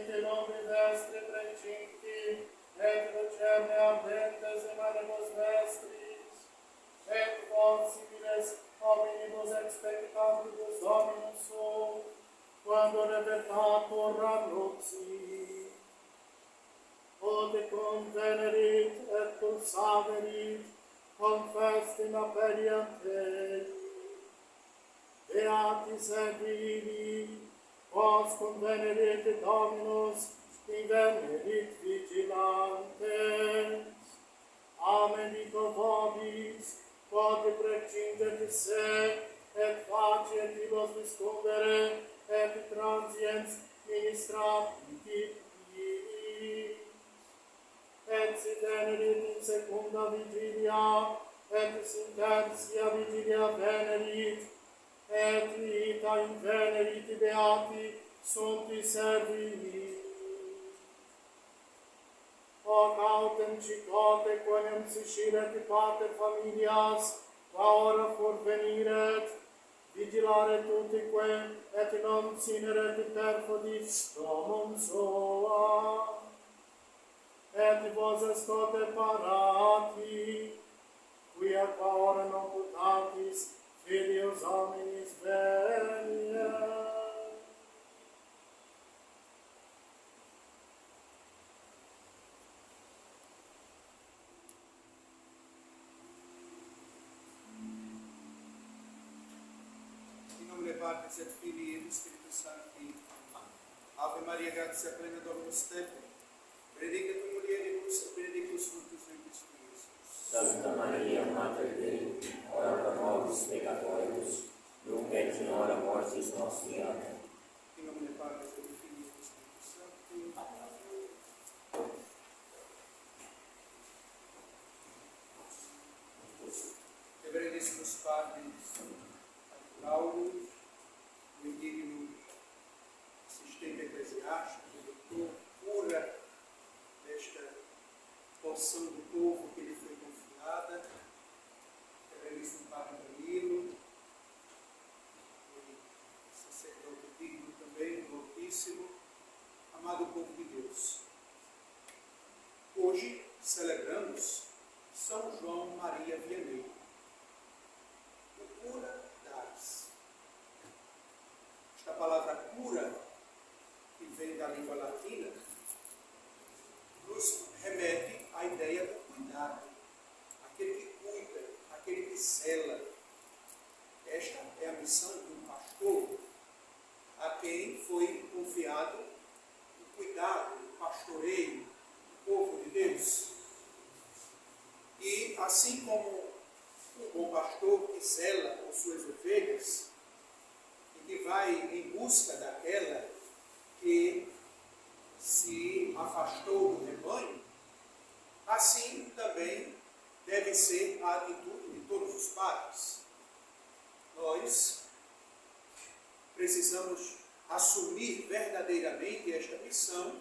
Adite nobis vestre precinti, et lucerne ardentes emanibus vestris, et possibiles hominibus expectantibus Dominus sum, quando revertatur ad nuptiis. Ode convenerit et pulsaverit, confestim appelliant Dei. Beatis et vivi, quos convenerit Dominus, invenerit vigilantes. Amen dico vobis, quod precinget se, et facientibus discundere, et transiens ministrati iis. Et si venerit in secunda vigilia, et in tertia vigilia venerit, et vita invenerit beati sunt i servi. Hoc autem cicote quonem scisciret pater familias, qua ora forveniret, vigilare tutique, et non sineret perfidi domum sua. Et vos est tote parati, quia qua ora non putatis, Filius hominis veniet. Patris et Filii et Spiritus Sancti. Ave Maria, gratia plena, Dominus tecum, benedicta mulieribus et benedictus fructus ventris tui, Iesus. Santa Maria, Mater Dei, ora pro nobis peccatoribus, nunc et in hora mortis nostri. Amen. In nomine Patris et Filii et Spiritus Sancti. E benedicimus Patris, Lauro, o indigno assistente eclesiástico, doutor, cura desta porção do povo que lhe foi confiada, reverendíssimo Padre Danilo, sacerdote digno também do Altíssimo, amado povo de Deus. Hoje celebramos São João Maria Vianney, o cura das. A palavra cura, que vem da língua latina, nos remete à ideia do cuidado, aquele que cuida, aquele que zela. Esta é a missão de um pastor, a quem foi confiado o cuidado, o pastoreio do povo de Deus. E assim como um bom pastor que zela por suas ovelhas, que vai em busca daquela que se afastou do rebanho, assim também deve ser a atitude de todos os padres. Nós precisamos assumir verdadeiramente esta missão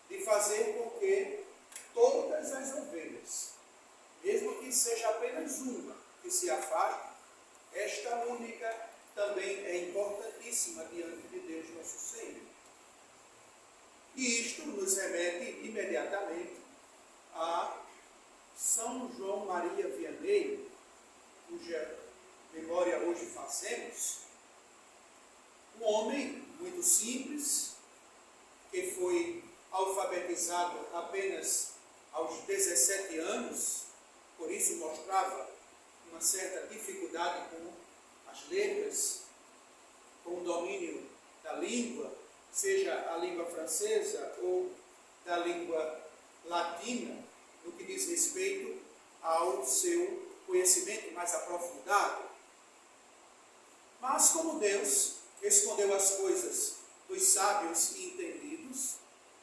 de fazer com que todas as ovelhas, mesmo que seja apenas uma que se afaste, esta única também é importantíssima diante de Deus nosso Senhor. E isto nos remete imediatamente a São João Maria Vianney, cuja memória hoje fazemos. Um homem muito simples, que foi alfabetizado apenas aos 17 anos, por isso mostrava uma certa dificuldade com as letras, com o domínio da língua, seja a língua francesa ou da língua latina, no que diz respeito ao seu conhecimento mais aprofundado. Mas como Deus escondeu as coisas dos sábios e entendidos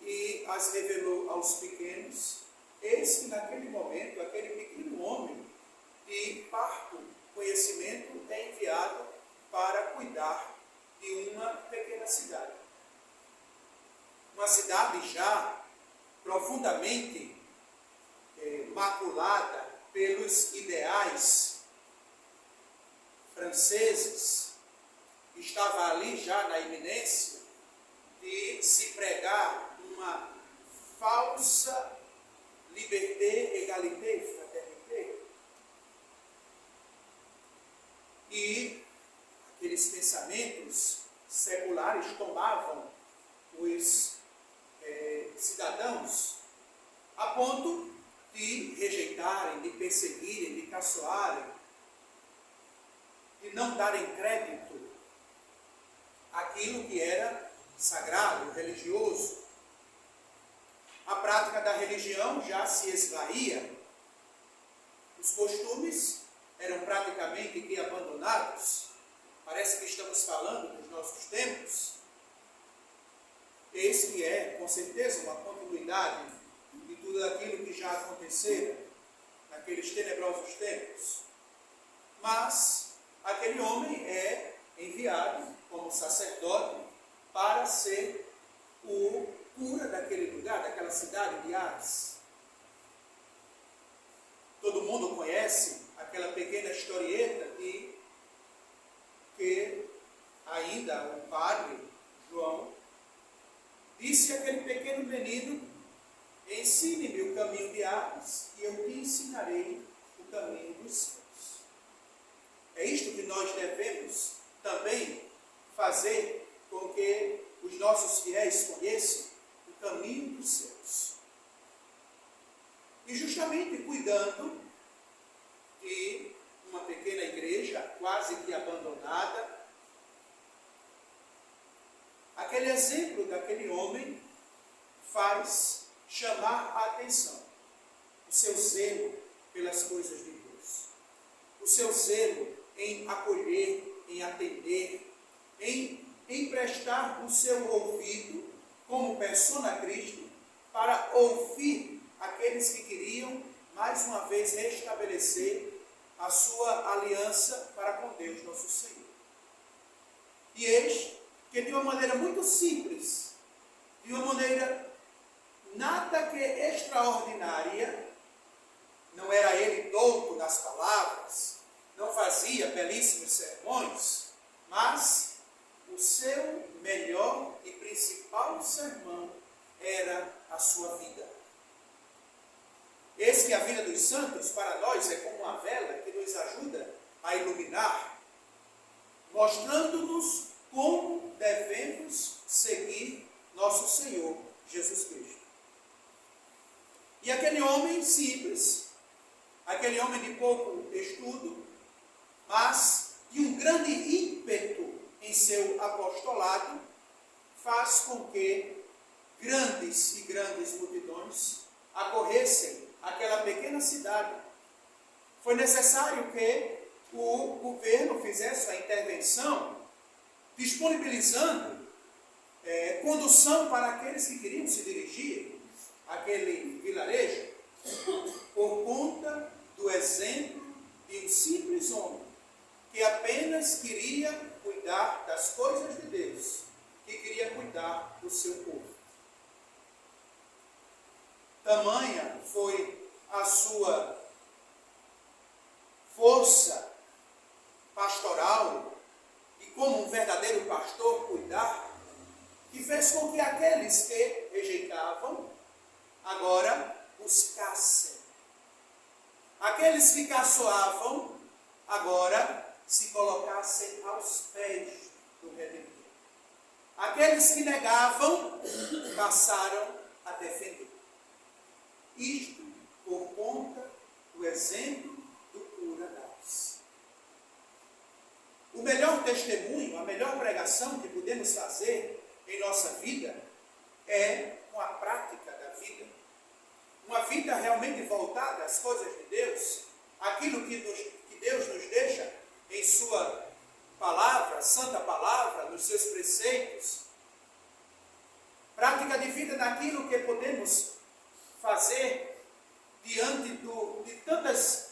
e as revelou aos pequenos, eis que naquele momento, aquele pequeno homem de parco conhecimento é enviado para cuidar de uma pequena cidade. Uma cidade já profundamente maculada pelos ideais franceses, estava ali já na iminência de se pregar um falsa liberté, égalité, fraternité. E aqueles pensamentos seculares tomavam os cidadãos a ponto de rejeitarem, de perseguirem, de caçoarem, de não darem crédito àquilo que era sagrado, religioso. A prática da religião já se esvaía, os costumes eram praticamente que abandonados. Parece que estamos falando dos nossos tempos. Eis que é, com certeza, uma continuidade de tudo aquilo que já acontecera naqueles tenebrosos tempos. Mas aquele homem é enviado como sacerdote para ser o cura daquele lugar, daquela cidade de Ars. Todo mundo conhece aquela pequena historieta de que ainda o padre João disse àquele pequeno menino: ensine-me o caminho de Ars e eu te ensinarei o caminho dos céus. É isto que nós devemos também fazer com que os nossos fiéis conheçam o caminho dos céus. E justamente cuidando de uma pequena igreja quase que abandonada, aquele exemplo daquele homem faz chamar a atenção. O seu zelo pelas coisas de Deus. O seu zelo em acolher, em atender, em emprestar o seu ouvido como persona Cristo para ouvir aqueles que queriam mais uma vez restabelecer a sua aliança para com Deus nosso Senhor. E eis que de uma maneira muito simples, de uma maneira nada que extraordinária, não era ele douto nas palavras, não fazia belíssimos sermões, mas o seu melhor e principal sermão era a sua vida. Eis que a vida dos santos para nós é como uma vela que nos ajuda a iluminar, mostrando-nos como devemos seguir nosso Senhor Jesus Cristo. E aquele homem simples, aquele homem de pouco estudo, mas de um grande ímpeto em seu apostolado, faz com que grandes e grandes multidões acorressem àquela pequena cidade. Foi necessário que o governo fizesse a intervenção, disponibilizando condução para aqueles que queriam se dirigir àquele vilarejo, por conta do exemplo de um simples homem que apenas queria cuidar das coisas de Deus, que queria cuidar do seu povo. Tamanha foi a sua força pastoral e como um verdadeiro pastor cuidar, que fez com que aqueles que rejeitavam agora buscassem. Aqueles que caçoavam agora se colocassem aos pés do Redentor. Aqueles que negavam passaram a defender. Isto por conta do exemplo do cura da Ars. O melhor testemunho, a melhor pregação que podemos fazer em nossa vida é com a prática da vida. Uma vida realmente voltada às coisas de Deus, aquilo que Deus nos deixa em sua palavra, santa palavra, nos seus preceitos. Prática de vida naquilo que podemos fazer diante de tantas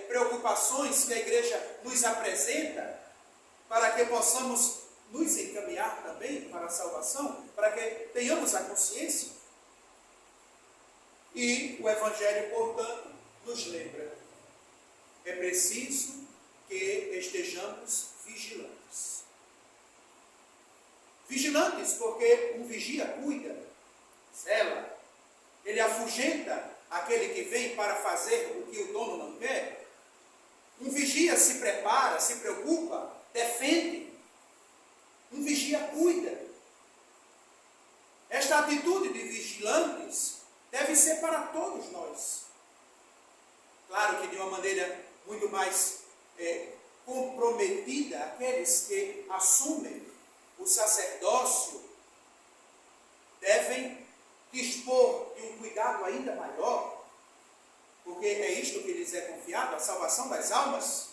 preocupações que a igreja nos apresenta, para que possamos nos encaminhar também para a salvação, para que tenhamos a consciência. E o Evangelho, portanto, nos lembra: é preciso que estejamos vigilantes. Vigilantes porque um vigia cuida, zela, ele aquele que vem para fazer o que o dono não quer. Um vigia se prepara, se preocupa, defende. Um vigia cuida. Esta atitude de vigilantes deve ser para todos nós. Claro que de uma maneira muito mais comprometida, aqueles que assumem o sacerdócio devem dispor de um cuidado ainda maior, porque é isto que lhes é confiado, a salvação das almas.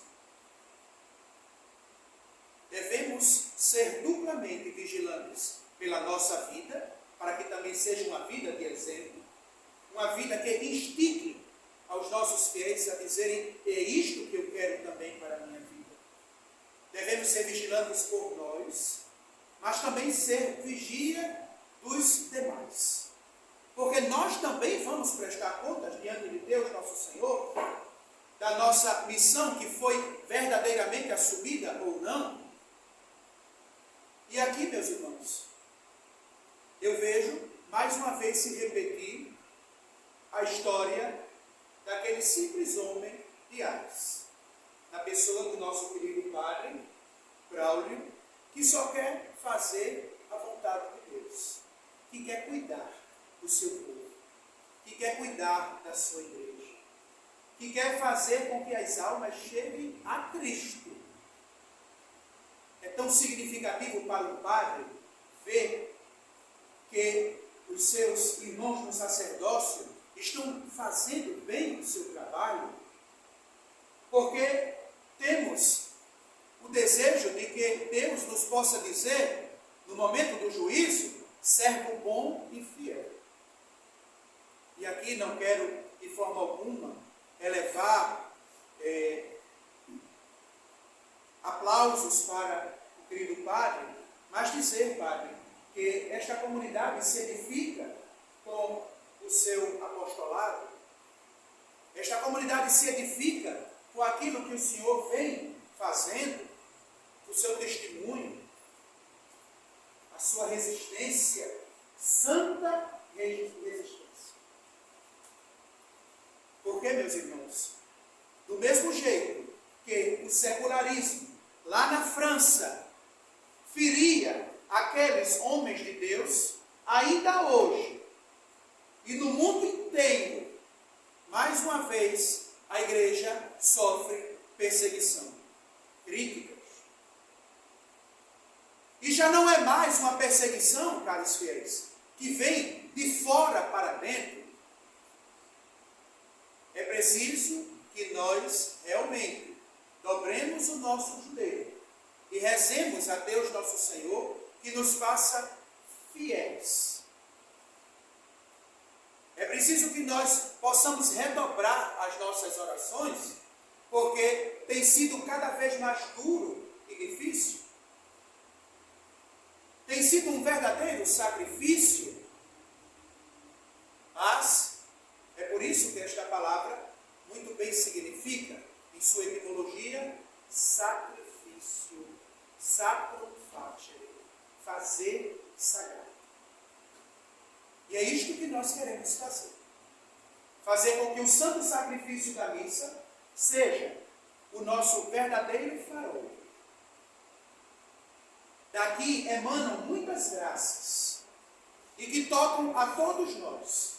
Devemos ser duplamente vigilantes pela nossa vida, para que também seja uma vida de exemplo, uma vida que instigue aos nossos fiéis a dizerem: é isto que eu quero também para a minha vida. Devemos ser vigilantes por nós, mas também ser vigia dos demais. Porque nós também vamos prestar contas diante de Deus, nosso Senhor, da nossa missão que foi verdadeiramente assumida ou não. E aqui, meus irmãos, eu vejo mais uma vez se repetir a história daquele simples homem de Ars, na pessoa do nosso querido padre Braulio, que só quer fazer a vontade de Deus, que quer cuidar do seu povo, que quer cuidar da sua igreja, que quer fazer com que as almas cheguem a Cristo. É tão significativo para o padre ver que os seus irmãos no sacerdócio estão fazendo bem o seu trabalho, porque temos o desejo de que Deus nos possa dizer, no momento do juízo: servo bom e fiel. E aqui não quero, de forma alguma, elevar aplausos para o querido padre, mas dizer, padre, que esta comunidade se edifica com o seu apostolado. Esta comunidade se edifica com aquilo que o Senhor vem fazendo, o seu testemunho, a sua resistência, santa resistência. Porque, meus irmãos, do mesmo jeito que o secularismo, lá na França, feria aqueles homens de Deus, ainda hoje, e no mundo inteiro, mais uma vez, a igreja sofre perseguição, críticas. E já não é mais uma perseguição, caros fiéis, que vem de fora para dentro. É preciso que nós realmente dobremos o nosso joelho e rezemos a Deus nosso Senhor que nos faça fiéis. É preciso que nós possamos redobrar as nossas orações, porque tem sido cada vez mais duro e difícil. Tem sido um verdadeiro sacrifício, mas é por isso que esta palavra muito bem significa, em sua etimologia, sacrifício, sacrum facere, fazer sagrado. E é isto que nós queremos fazer. Fazer com que o santo sacrifício da missa seja o nosso verdadeiro farol. Daqui emanam muitas graças e que tocam a todos nós,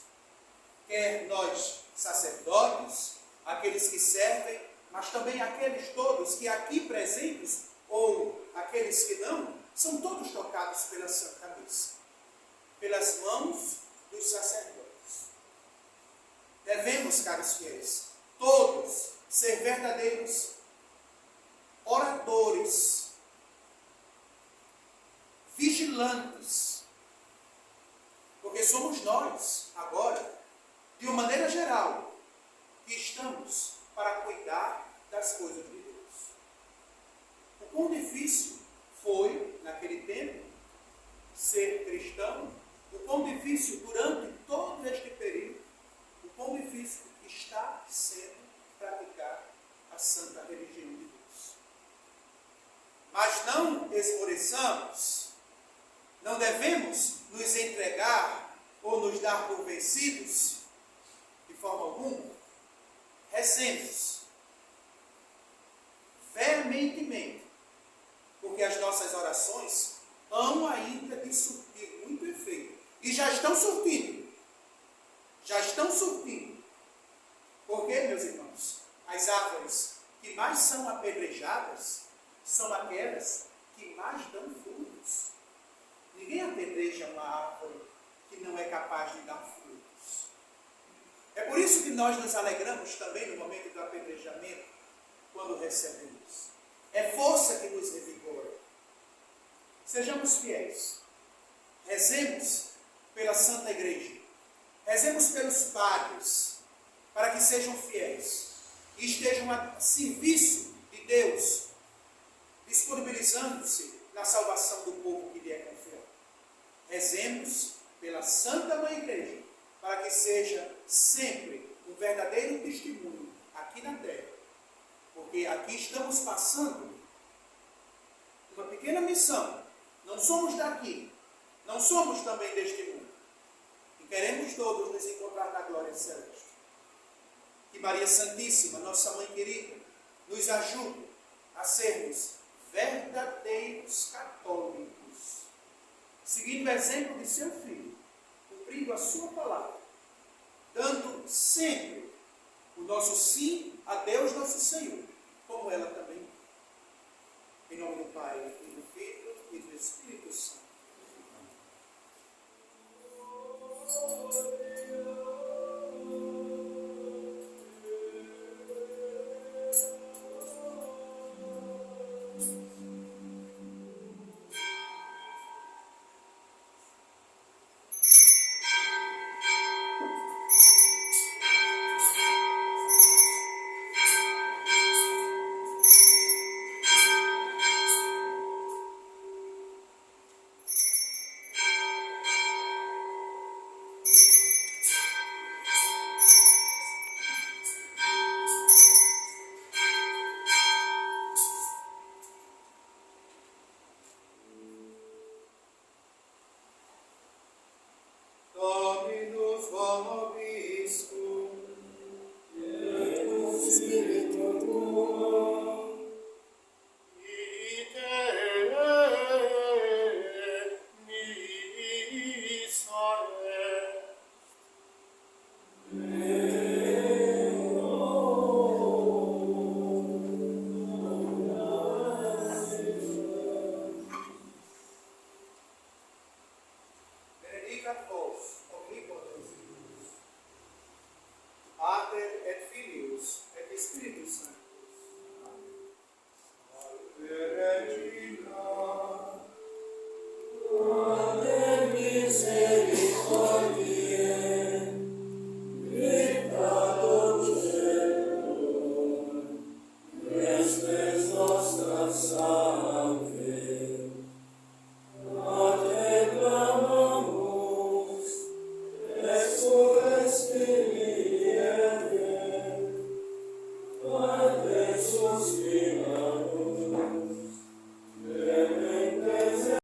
quer nós sacerdotes, aqueles que servem, mas também aqueles todos que aqui presentes, ou aqueles que não, são todos tocados pela Santa Missa, pelas mãos dos sacerdotes. Devemos, caros fiéis, todos ser verdadeiros oradores, vigilantes, porque somos nós, agora, de uma maneira geral, que estamos para cuidar das coisas de Deus. O quão difícil foi, naquele tempo, ser cristão, o quão difícil durante todo este período, o quão difícil está sendo praticar a santa religião de Deus. Mas não esmoreçamos, não devemos nos entregar ou nos dar por vencidos de forma alguma, rezemos veementemente, porque as nossas orações hão ainda de surtir muito efeito. E já estão surtindo. Já estão surtindo. Porque, meus irmãos, as árvores que mais são apedrejadas são aquelas que mais dão frutos. Ninguém apedreja uma árvore que não é capaz de dar frutos. É por isso que nós nos alegramos também no momento do apedrejamento, quando recebemos. É força que nos revigora. Sejamos fiéis. Rezemos pela Santa Igreja. Rezemos pelos padres, para que sejam fiéis e estejam a serviço de Deus, disponibilizando-se na salvação do povo que lhe é confiado. Rezemos pela Santa Mãe Igreja, para que seja sempre um verdadeiro testemunho aqui na terra. Porque aqui estamos passando uma pequena missão. Não somos daqui, não somos também deste mundo. E queremos todos nos encontrar na glória celeste. Que Maria Santíssima, nossa Mãe querida, nos ajude a sermos verdadeiros católicos, seguindo o exemplo de seu Filho, cumprindo a sua palavra, dando sempre o nosso sim a Deus nosso Senhor, como ela também. Em nome do Pai, e do Filho, e do Espírito Santo. Dominus vobiscum. Et cum spiritu tuo. Ite missa est. Benedicat vos, omnipotens